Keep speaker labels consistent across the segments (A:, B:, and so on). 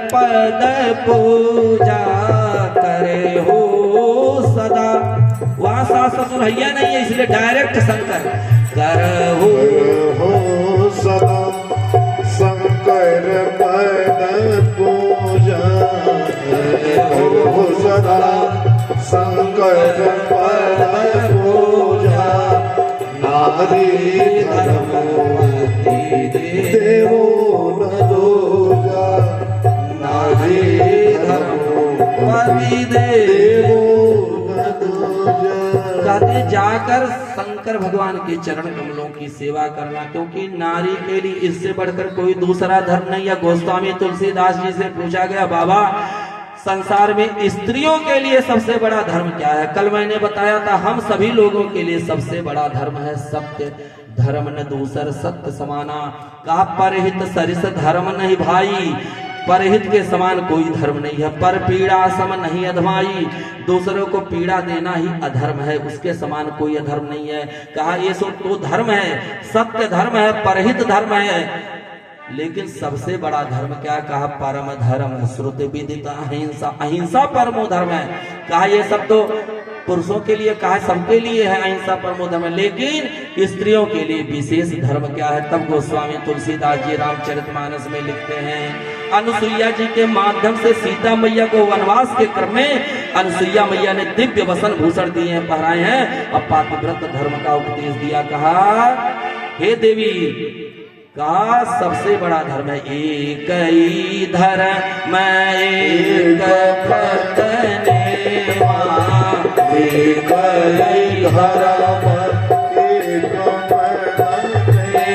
A: पद पूजा करे हो सदा। वहां सास ससुर हैया नहीं है, इसलिए डायरेक्ट शंकर कर हो
B: सदा शंकर पद पूजा हो सदा शंकर पद पूजा। नारी धर्मवती देवो न दूजा। नारी धर्मवती देवो न दूजा।
A: कहते जाकर शंकर भगवान के चरण कमलों की सेवा करना, क्योंकि नारी के लिए इससे बढ़कर कोई दूसरा धर्म नहीं है। गोस्वामी तुलसीदास जी से पूछा गया, बाबा संसार में स्त्रियों के लिए सबसे बड़ा धर्म क्या है? कल मैंने बताया था हम सभी लोगों के लिए सबसे बड़ा धर्म है सत्य धर्म न दूसर सत्य समाना। कहा परहित सरिस धर्म नहीं भाई, परहित के समान कोई धर्म नहीं है। पर पीड़ा सम नहीं अधमाई, दूसरों को पीड़ा देना ही अधर्म है, उसके समान कोई अधर्म नहीं है। कहा ये सो तो धर्म है, सत्य धर्म है, परहित धर्म है, लेकिन सबसे बड़ा धर्म क्या? कहा परम धर्म श्रुति विदित अहिंसा। अहिंसा परमो धर्म है। कहा ये सब तो पुरुषों के लिए, कहा सबके लिए है अहिंसा परमो धर्म, लेकिन स्त्रियों के लिए विशेष धर्म क्या है? तब गोस्वामी तुलसीदास जी रामचरितमानस में लिखते हैं, अनुसुईया जी के माध्यम से सीता मैया को वनवास के क्रम में अनुसुईया मैया ने दिव्य वसन भूषण दिए हैं, पहराए हैं, और पातिव्रत धर्म का उपदेश दिया। कहा हे देवी, का सबसे बड़ा धर्म है एक ही धर्म एक पत्नी,
B: एक ही धर्म एक पत्नी।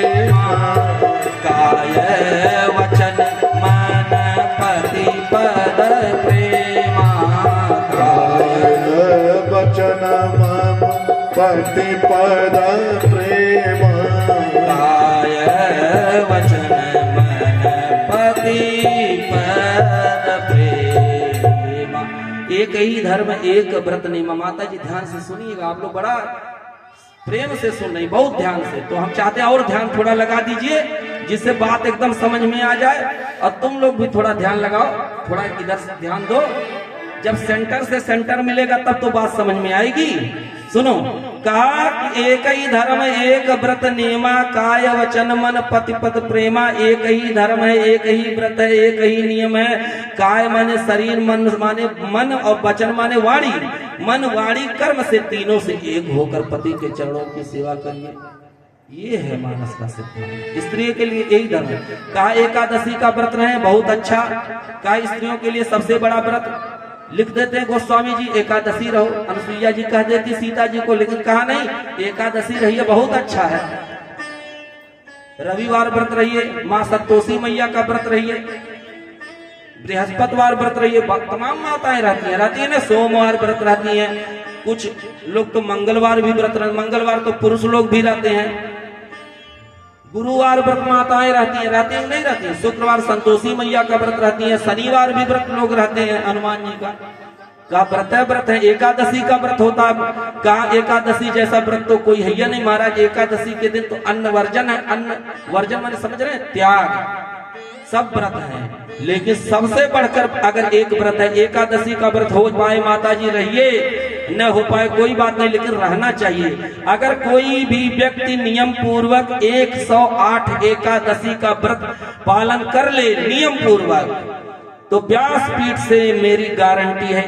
A: काय वचन मन पति पद प्रेमा।
B: काय वचन मन पति पद प्रेमा।
A: वचन मन पति पद प्रेमा। एक ही धर्म एक व्रत नियम। माता जी ध्यान से सुनिएगा, आप लोग बड़ा प्रेम से सुन रही, बहुत ध्यान से, तो हम चाहते हैं और ध्यान थोड़ा लगा दीजिए जिससे बात एकदम समझ में आ जाए। और तुम लोग भी थोड़ा ध्यान लगाओ, थोड़ा इधर से ध्यान दो, जब सेंटर से सेंटर मिलेगा तब तो बात समझ में आएगी। सुनो, कहा कि एक ही धर्म एक व्रत नियमा, काय वचन मन पति पद प्रेमा। एक ही धर्म है, एक ही व्रत है, एक ही नियम है। काय माने शरीर, मन माने मन, और वचन माने वाणी। मन वाणी कर्म से तीनों से एक होकर पति के चरणों की सेवा करिए। ये है मानस का सिद्धांत। स्त्री के लिए यही धर्म है। कहा एकादशी का व्रत रहे, बहुत अच्छा। कहा स्त्रियों के लिए सबसे बड़ा व्रत लिख देते हैं गोस्वामी जी, एकादशी रहो। अनुसुईया जी कह देती सीता जी को, लेकिन कहा नहीं एकादशी रहिए, बहुत अच्छा है। रविवार व्रत रहिए, माँ सतोषी मैया का व्रत रहिए, बृहस्पतिवार व्रत रहिए। तमाम माताएं रहती है ना, सोमवार व्रत रहती हैं, कुछ लोग तो मंगलवार भी व्रत, मंगलवार तो पुरुष लोग भी रहते हैं। गुरुवार व्रत माताएं रहती हैं नहीं रहती हैं। शुक्रवार संतोषी मैया का व्रत रहती है, शनिवार भी व्रत लोग रहते हैं हनुमान जी का व्रत है। एकादशी का व्रत होता है। कहा एकादशी जैसा व्रत तो कोई है नहीं महाराज। एकादशी के दिन तो अन्न वर्जन है। अन्न वर्जन माने समझ रहे हैं, त्याग। सब व्रत है, लेकिन सबसे बढ़कर अगर एक व्रत है, एकादशी का व्रत हो पाए माता जी रहिए, न हो पाए कोई बात नहीं, लेकिन रहना चाहिए। अगर कोई भी व्यक्ति नियम पूर्वक 108 एकादशी का व्रत पालन कर ले नियम पूर्वक, तो व्यासपीठ से मेरी गारंटी है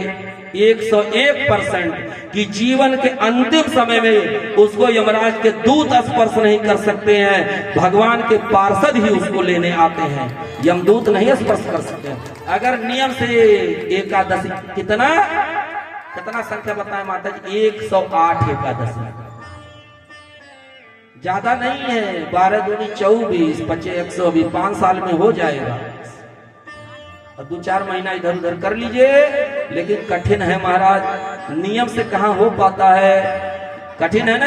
A: 101% कि जीवन के अंतिम समय में उसको यमराज के दूत स्पर्श नहीं कर सकते हैं, भगवान के पार्षद ही उसको लेने आते हैं, यमदूत नहीं स्पर्श कर सकते। अगर नियम से एकादशी कितना संख्या बताए माता जी? 108 एकादशी, ज्यादा नहीं है। 12 दूनी 24, 25 120, 5 साल में हो जाएगा। और 2-4 महीना इधर उधर कर लीजिए, लेकिन कठिन है महाराज। नियम से कहाँ हो पाता है, कठिन है ना,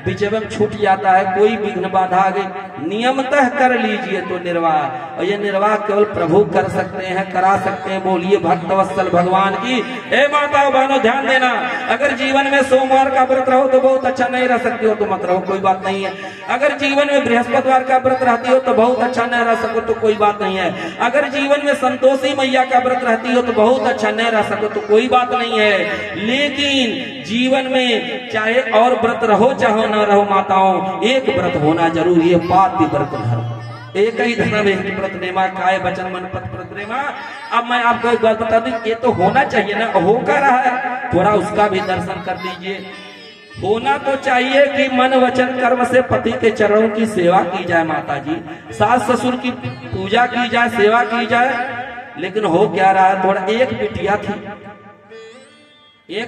A: बीच में छूट जाता है, कोई विघ्न बाधा आ गई नियमतः कर लीजिए तो निर्वाह। और ये निर्वाह केवल प्रभु कर सकते हैं, करा सकते हैं। बोलिए भक्तवत्सल भगवान की। ए माताओं बहनों ध्यान देना, अगर जीवन में सोमवार का व्रत रहो तो बहुत अच्छा, नहीं रह सकती हो तो मत रहो, कोई बात नहीं है। अगर जीवन में बृहस्पतिवार का व्रत रहती हो तो बहुत अच्छा, नहीं रह सको तो कोई बात नहीं है। अगर जीवन में संतोषी मैया का व्रत रहती हो तो बहुत अच्छा, नहीं रह सको तो कोई बात नहीं है। लेकिन जीवन में चाहे और व्रत रहो चाहे न रहो माताओं, एक व्रत होना जरूरी है, पाति व्रत धर्म। एक ही धर्म है व्रत नेमा, काय वचन मन पथ व्रत नेमा। अब मैं आपको एक बात बता दूं, ये तो होना चाहिए ना, हो कर रहा है, थोड़ा उसका भी दर्शन कर लीजिए। होना तो चाहिए कि मन वचन कर्म से पति के चरणों की सेवा की जाए माता जी, सास ससुर की पूजा की जाए, सेवा की जाए। लेकिन हो क्या रहा है, थोड़ा एक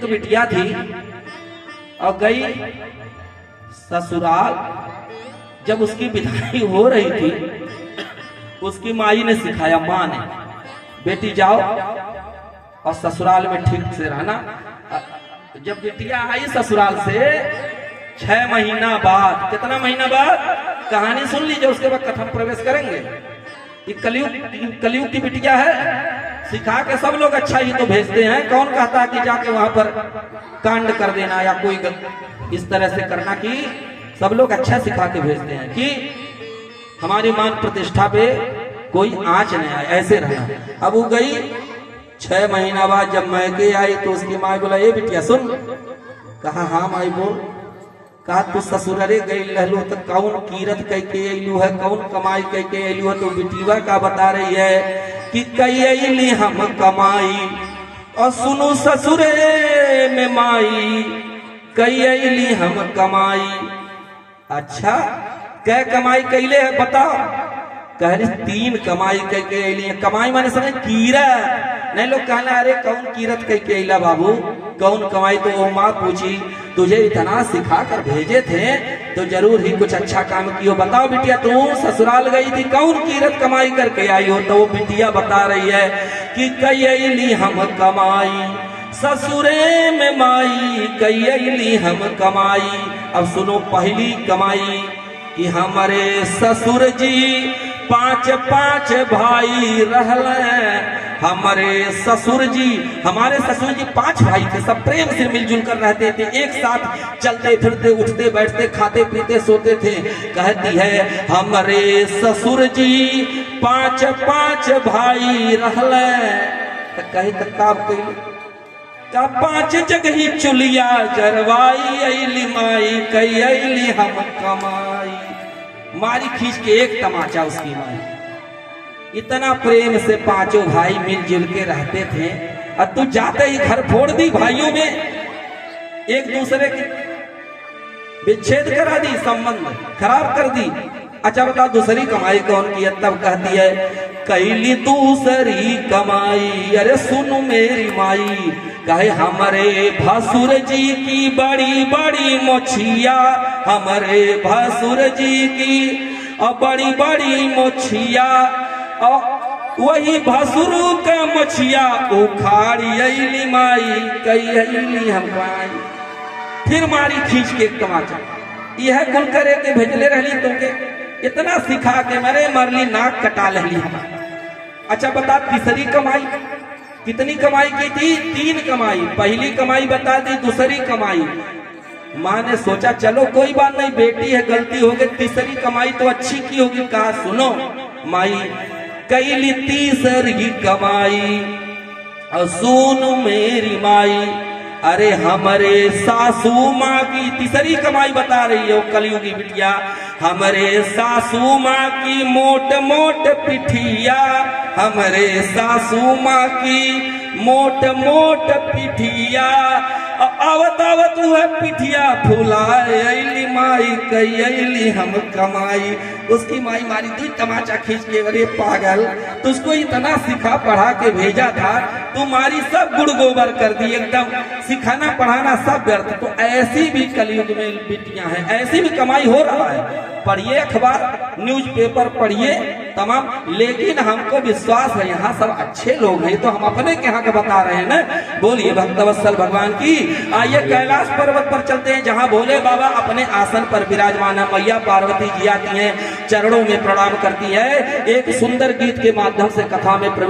A: बिटिया थी और गई ससुराल। जब उसकी विदाई हो रही थी, उसकी माई ने सिखाया, माँ ने, बेटी जाओ और ससुराल में ठीक से रहना। जब बिटिया आई ससुराल से 6 महीना बाद, कितना महीना बाद, कहानी सुन लीजिए, उसके बाद कथा प्रवेश करेंगे। ये कलयुग की बिटिया है, सिखा के सब लोग अच्छा ही तो भेजते हैं। कौन कहता है कि जाके वहां पर कांड कर देना या कोई इस तरह से करना, कि सब लोग अच्छा सिखा के भेजते हैं कि हमारी मान प्रतिष्ठा पे कोई आंच नहीं आए, ऐसे रहना। अब वो गई 6 महीना बाद जब मैके आई तो उसकी माँ बोला, ए बिटिया सुन। कहा हाँ माई बोल। कहा तू ससुररे गई रहलू तो कौन कीरत कह के अयलू है, कौन कमाई कह के अयलू है। तो बिटिया का बता रही है कि कई अली हम कमाई और सुनु ससुरे में माई, कई अली हम कमाई। अच्छा क्या कमाई कैले है बताओ। कह रही 3 कमाई कह के अली। कमाई माने समझ कीरा नहीं। लोग कहना अरे कौन कीरत कह के अला बाबू, कौन कमाई। तो वो माँ पूछी, तुझे इतना सिखा कर भेजे थे तो जरूर ही कुछ अच्छा काम कियो। बताओ बिटिया तू ससुराल गई थी, कौन कीरत कमाई करके आई हो। तो वो बिटिया बता रही है कि कई अली हम कमाई ससुरे में माई, कई अली हम कमाई। अब सुनो पहली कमाई कि हमारे ससुर जी 5 भाई रहले। हमारे ससुर जी 5 भाई थे, सब प्रेम से मिलजुल कर रहते थे, एक साथ चलते फिरते, उठते बैठते, खाते पीते, सोते थे। कहती है हमारे ससुर जी 5 भाई रहले। तो कही तब का 5 जगही चुलिया जरवाई, अली माई कई अली हम कमाई। मारी खींच के एक तमाचा उसकी माई। इतना प्रेम से 5 भाई मिलजुल के रहते थे, और तू जाते ही घर फोड़ दी, भाइयों में एक दूसरे की विच्छेद करा दी, संबंध खराब कर दी। अच्छा बता दूसरी कमाई कौन की है। तब कहती है कैली दूसरी कमाई, अरे सुन मेरी माई। कहे हमारे भसुर जी की बड़ी बड़ी मोछिया, हमारे भसुर जी की बड़ी बड़ी मोछिया, वही भसुरु का मोछिया उखाड़ी अली माई, कई अली हम माई। फिर मारी खींच के एक तमाचा। यह कुल करे के भेजले रहली तुमके, इतना सिखा के मरे मरली नाक कटा लहली हमारी। अच्छा बता तीसरी कमाई कितनी कमाई की थी। 3 कमाई। पहली कमाई बता दी, दूसरी कमाई। माँ ने सोचा चलो कोई बात नहीं, बेटी है गलती हो गई, तीसरी कमाई तो अच्छी की होगी। कहा सुनो माई कैली तीसरी कमाई और सुन मेरी माई, अरे हमारे सासू माँ की तीसरी कमाई बता रही है कलयुगी बिटिया। हमारे सासू माँ की मोट मोट पिठिया, हमारे सासू माँ की मोट मोट पिठिया, आवत आवत वह पिठिया फुलाए अली माई कई अली हम कमाई। उसकी माई मारी 2 तमाचा खींच के, अरे पागल तुझको इतना सिखा पढ़ा के भेजा था, तुम्हारी सब गुड़ गोबर कर दी, एकदम सिखाना पढ़ाना सब व्यर्थ। तो ऐसी भी कलयुग में बिटियां हैं, ऐसी भी कमाई हो रहा है। पढ़िए अखबार न्यूज़पेपर पढ़िए तमाम, लेकिन हमको विश्वास है यहाँ सब अच्छे लोग हैं, तो हम अपने के यहाँ का बता रहे हैं ना। बोलिए भक्तवत्सल भगवान की। आइए कैलाश पर्वत पर चलते हैं, जहाँ भोले बाबा अपने आसन पर विराजमान है। मैया पार्वती जी आती हैं, चरणों में प्रणाम करती है, एक सुंदर गीत के माध्यम से कथा में